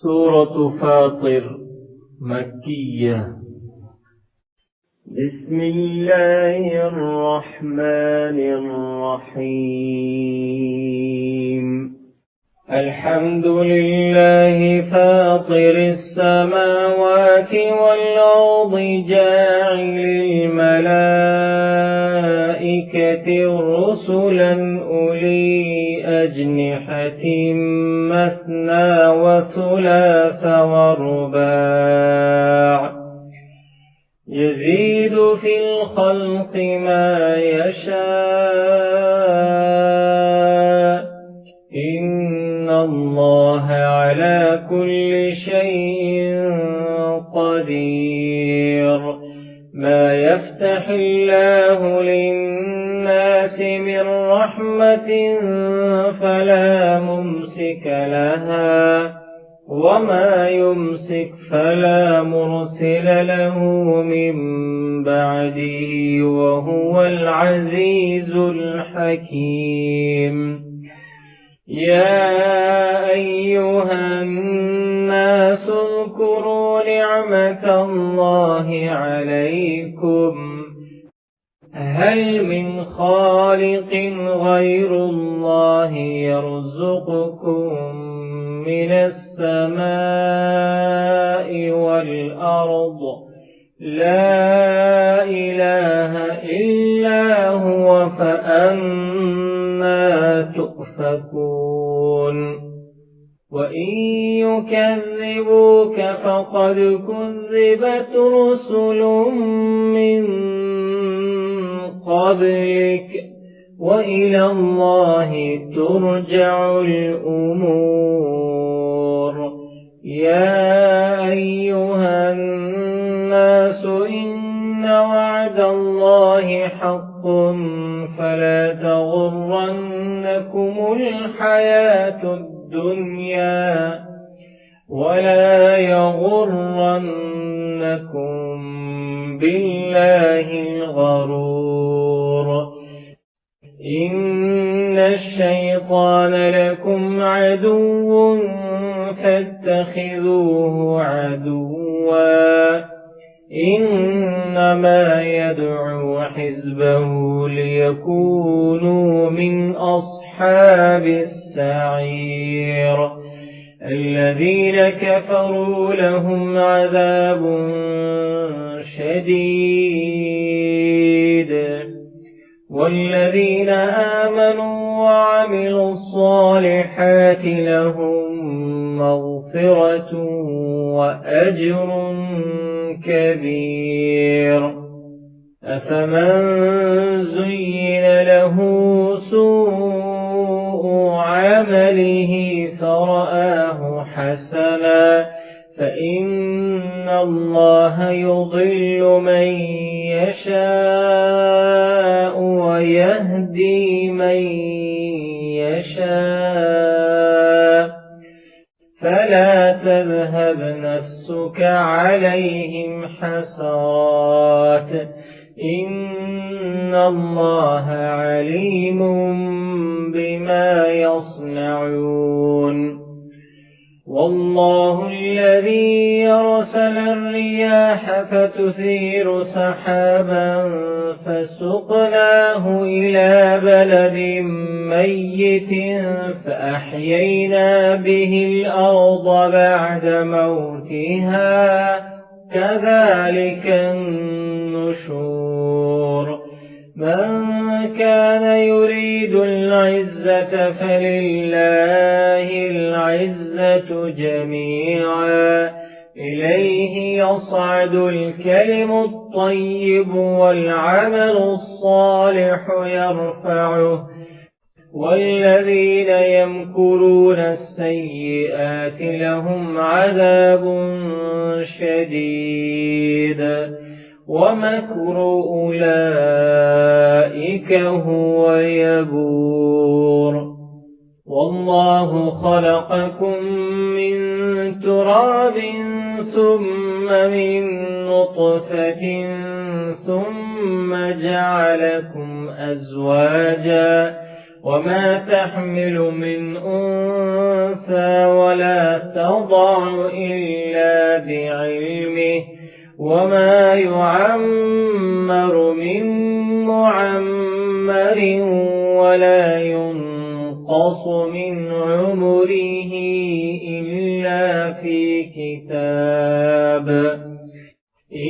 سورة فاطر مكية. بسم الله الرحمن الرحيم. الحمد لله فاطر السماوات والأرض جاعل الملائكة رسلا أولي أجنحة مثنى وثلاث ورباع يزيد في الخلق ما يشاء إن الله على كل شيء قدير. ما يفتح الله للناس من رحمة فلا ممسك لها وما يمسك فلا مرسل له من بعده وهو العزيز الحكيم. يا أيها الناس اذكروا نعمة الله عليكم هل من خالق غير الله يرزقكم من السماء والأرض لا إله إلا هو فأنا تؤفكون. وإن يكذبوك فقد كذبت رسل من قبلك وإلى الله ترجع الأمور. يا أيها الناس إن وعد الله حق فلا تغرنكم الحياة الدنيا ولا يغرنكم بالله الغرور. إن الشيطان لكم عدو فاتخذوه عدوا إنما يدعو حزبه ليكونوا من أصحاب السعير. الذين كفروا لهم عذاب شديد والذين آمنوا وعملوا الصالحات لهم مغفرة وأجر كبير. أفمن زين له سوء عمله فرآه حسنا فإن الله يضل من يشاء ويهدي من يشاء فلا تذهب نفسك عليهم حسرات إن الله عليم بما يصنعون. والله الذي يرسل الرياح فتثير سحابا فسقناه إلى بلد ميت فأحيينا به الأرض بعد موتها كذلك النشور. من كان يريد العزة فلله العزة جميعا إليه يصعد الكلم الطيب والعمل الصالح يرفعه والذين يمكرون السيئات لهم عذاب شديد ومكر أولئك هو يبور. والله خلقكم من تراب ثم من نطفة ثم جعلكم أزواجا وما تحمل من أنثى ولا تضع إلا بعلمه وما يعمر من معمر ولا ينقص من عمره إلا في كتاب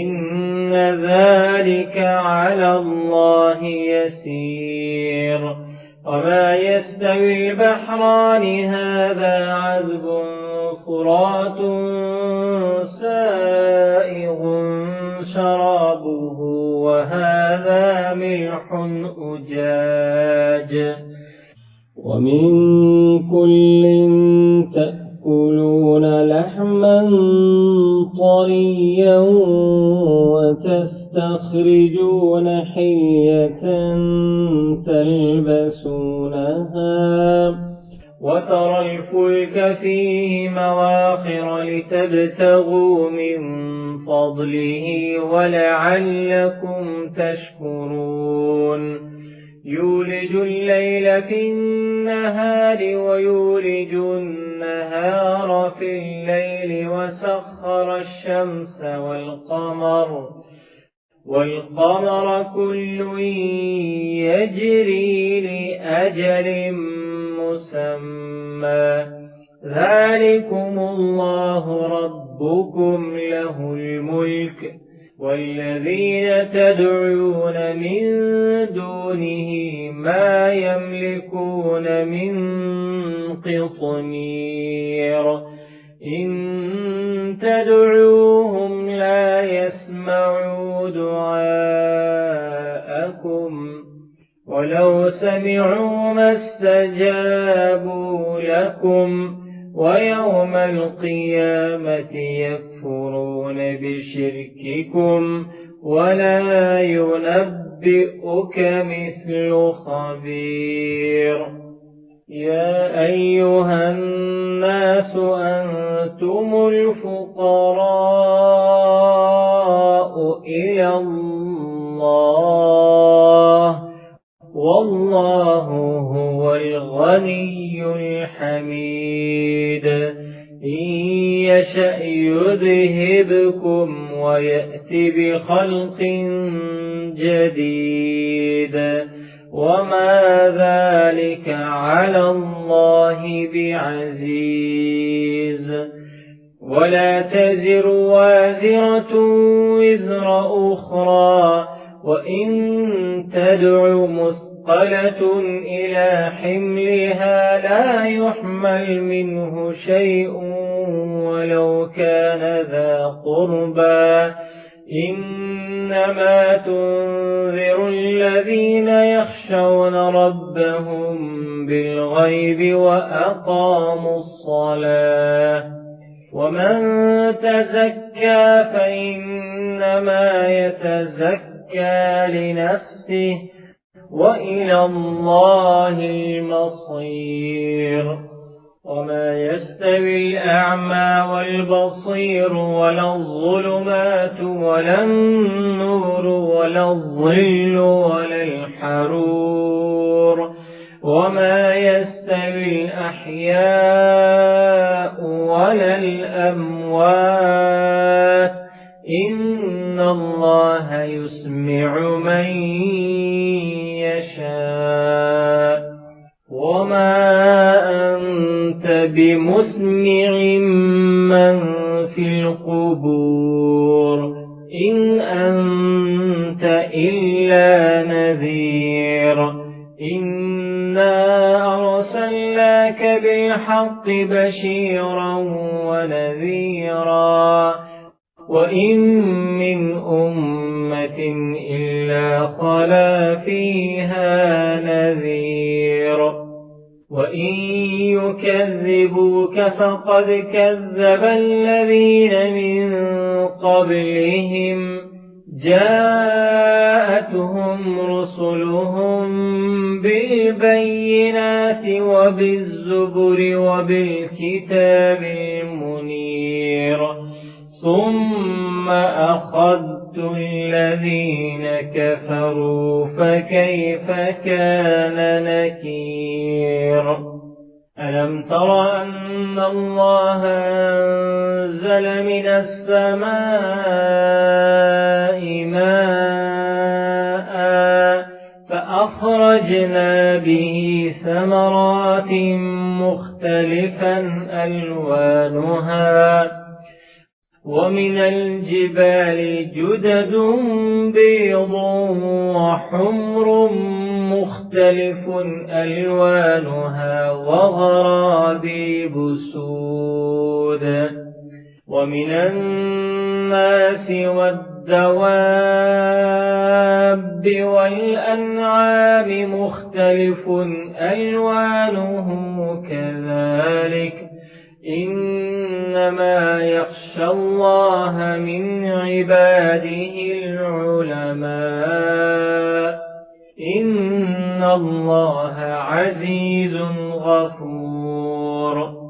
إن ذلك على الله يسير وما يستوي البحران هذا عذب فرات سائغ شرابه وهذا ملح أجاج ومن كل تأكلون لحما طريا وتستخرجون حلية تلبسونها وترى الفلك فيه مواخر لتبتغوا من فضله ولعلكم تشكرون يولج الليل في النهار ويولج النهار في الليل وسخر الشمس والقمر كل يجري لأجل مسمى ذلكم الله ربكم له الملك والذين تدعون من دونه ما يملكون من قطمير إن تدعوهم لا يسمعوا دعاءكم ولو سمعوا ما استجابوا لكم ويوم القيامة يكفرون بشرككم ولا ينبئك مثل خبير يا أيها الناس أنتم الفقراء إلى الله والله هو الغني الحميد إن يشأ يذهبكم ويأتي بخلق جديد وما ذلك على الله بعزيز ولا تزر وازرة وزر أخرى وإن تدع مثقلة إلى حملها لا يحمل منه شيء ولو كان ذا قربى إنما تنذر الذين يخشون ربهم بالغيب وأقاموا الصلاة ومن تزكى فإنما يتزكى لنفسه وإلى الله المصير وما يستوي الأعمى والبصير ولا الظلمات ولا النور ولا الظل ولا الحرور وما يستوي الأحياء ولا الأموات إن الله يسمع من يشاء وما أنت بمسمع من في القبور إن أنت إلا نذير إنا أرسلناك بالحق بشيرا ونذيرا وإن من أمة إلا خلا فيها نذير وإن يكذبوك فقد كذب الذين من قبلهم جاءتهم رسلهم بالبينات وبالزبر وبالكتاب المنير ثم أخذت الذين كفروا فكيف كان نكير بصير ألم تر أن الله أنزل من السماء ماء فأخرجنا به ثمرات مختلفا ألوانها ومن الجبال جدد بيض وحمر مختلف ألوانها وغرابيب سود ومن الناس والدواب والأنعام مختلف ألوانه كذلك إنما يخشى الله من عباده العلماء إن الله عزيز غفور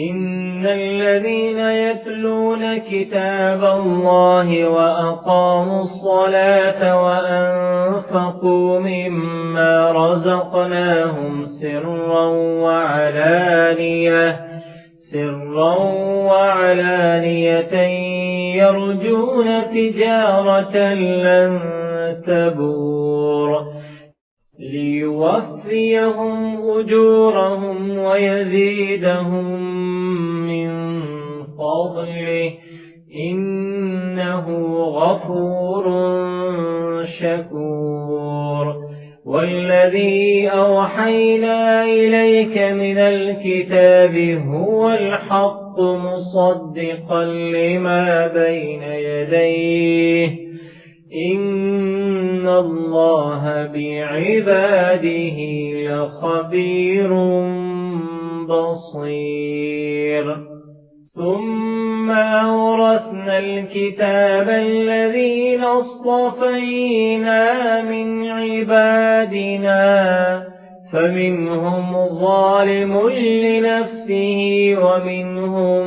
إن الذين يتلون كتاب الله وأقاموا الصلاة وأنفقوا مما رزقناهم سرا وعلانية يرجون تجارة لن تبور ليوفيهم أجورهم ويزيدهم من فضله إنه غفور شكور والذي أوحينا إليك من الكتاب هو الحق مصدقا لما بين يديه إن الله بعباده لخبير بصير ثم أورثنا الكتاب الذين اصطفينا من عبادنا فمنهم ظالم لنفسه ومنهم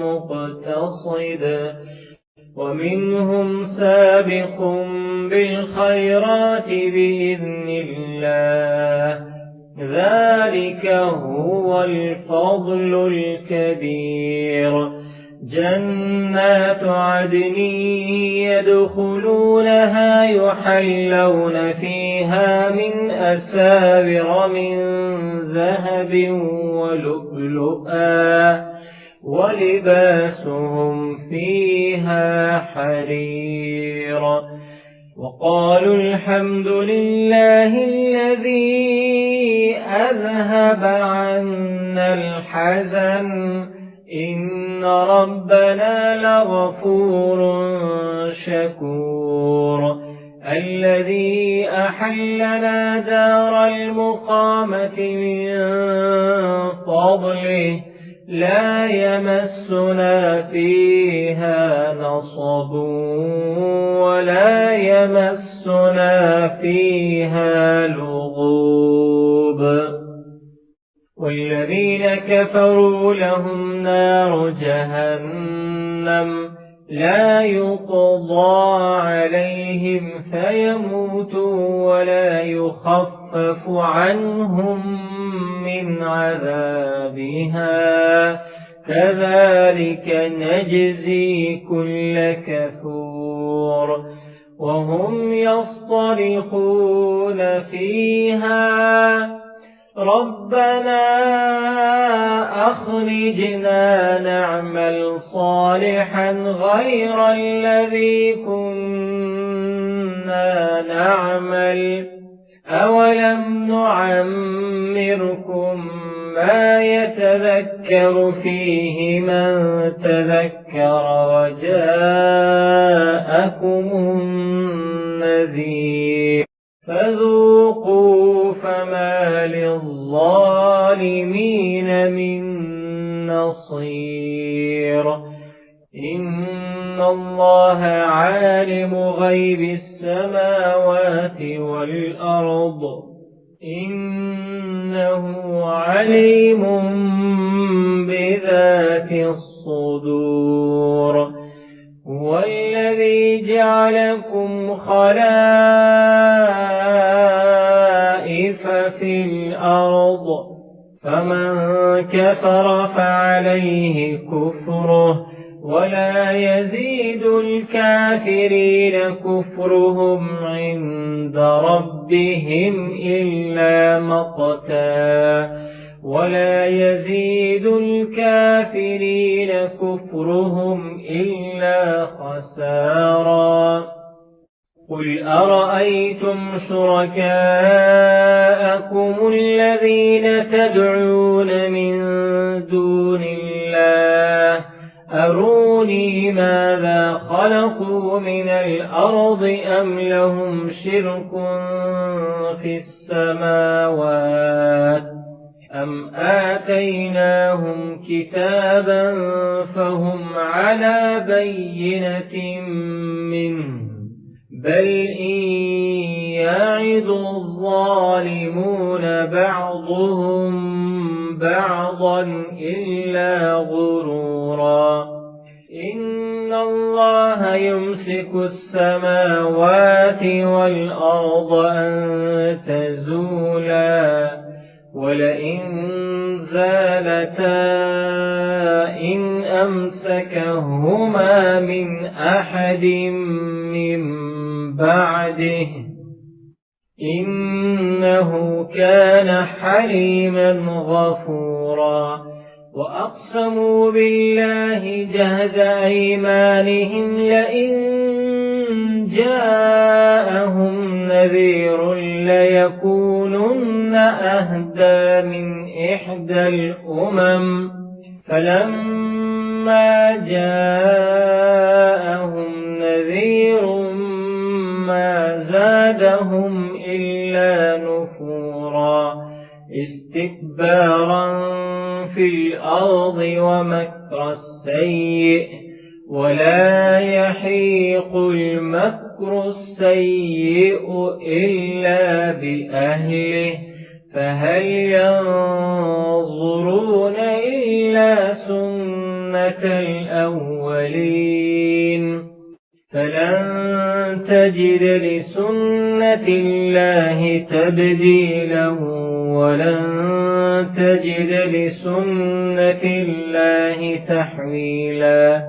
مقتصد ومنهم سابق بالخيرات بإذن الله ذلك هو الفضل الكبير جنات عدن يدخلونها يحلون فيها من أساور من ذهب ولؤلؤا ولباسهم فيها حرير وقالوا الحمد لله الذي أذهب عنا الحزن إن ربنا لغفور شكور الذي أحلنا دار المقامة من فضله لا يمسنا فيها نصب ولا يمسنا فيها لغوب والذين كفروا لهم نار جهنم لا يقضى عليهم فيموتوا ولا يخفف عنهم من عذابها كذلك نجزي كل كفور وهم يصطرخون فيها ربنا أخرجنا نعمل صالحا غير الذي كنا نعمل أولم نعمركم ما يتذكر فيه من تذكر وجاءكم النذير فذوقوا فما للظالمين من نصير إن الله عالم غيب السماوات والأرض إنه عليم بذات الصدور هو الذي جعلكم خلائف في الأرض فمن كفر فعليه كفره ولا يزيد الكافرين كفرهم عند ربهم إلا مقتا ولا يزيد الكافرين كفرهم إلا خسارا قل أرأيتم شركاءكم الذين تدعون من دون الله أروني ماذا خلقوا من الأرض أم لهم شرك في السماوات أم آتيناهم كتابا فهم على بينة منه بل إن يعد الظالمون بعضهم بعضا إلا غرورا إن الله يمسك السماوات والأرض أن تزولا ولئن زالتا إن أمسكهما من أحد من بعده إنه كان حليما غفورا وأقسموا بالله جهد أيمانهم لئن جاءهم نذير ليكونن أهدى من إحدى الأمم فلما جاءهم نذير ما زادهم إلا نفورا استكبارا في الأرض ومكر السيء ولا يحيق المكر السيء إلا بأهله فهل ينظرون إلا سنة الأولين فلن تجد لسنة الله تبديلا ولن تجد لسنة الله تحويلا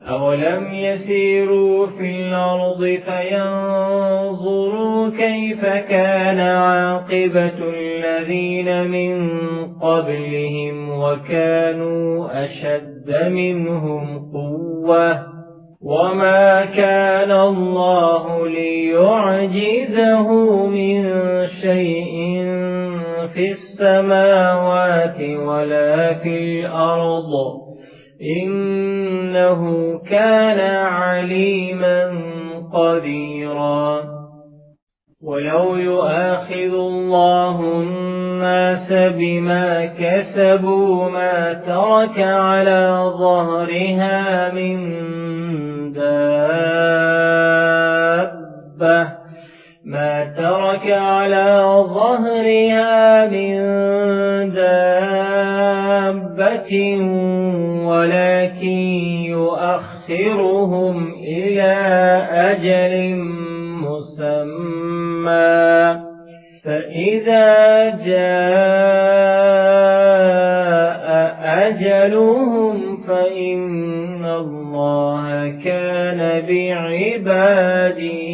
أولم يسيروا في الأرض فينظروا كيف كان عاقبة الذين من قبلهم وكانوا أشد منهم قوة وما كان الله ليعجزه من شيء في السماوات ولا في الأرض إنه كان عليما قديرا ولو يؤاخذ الله الناس بما كسبوا ما ترك على ظهرها من دابة ما ترك على ظهرها من دابة ولكن يؤخرهم إلى أجل مسمى فإذا جاء أجلهم فإن الله كان بعباده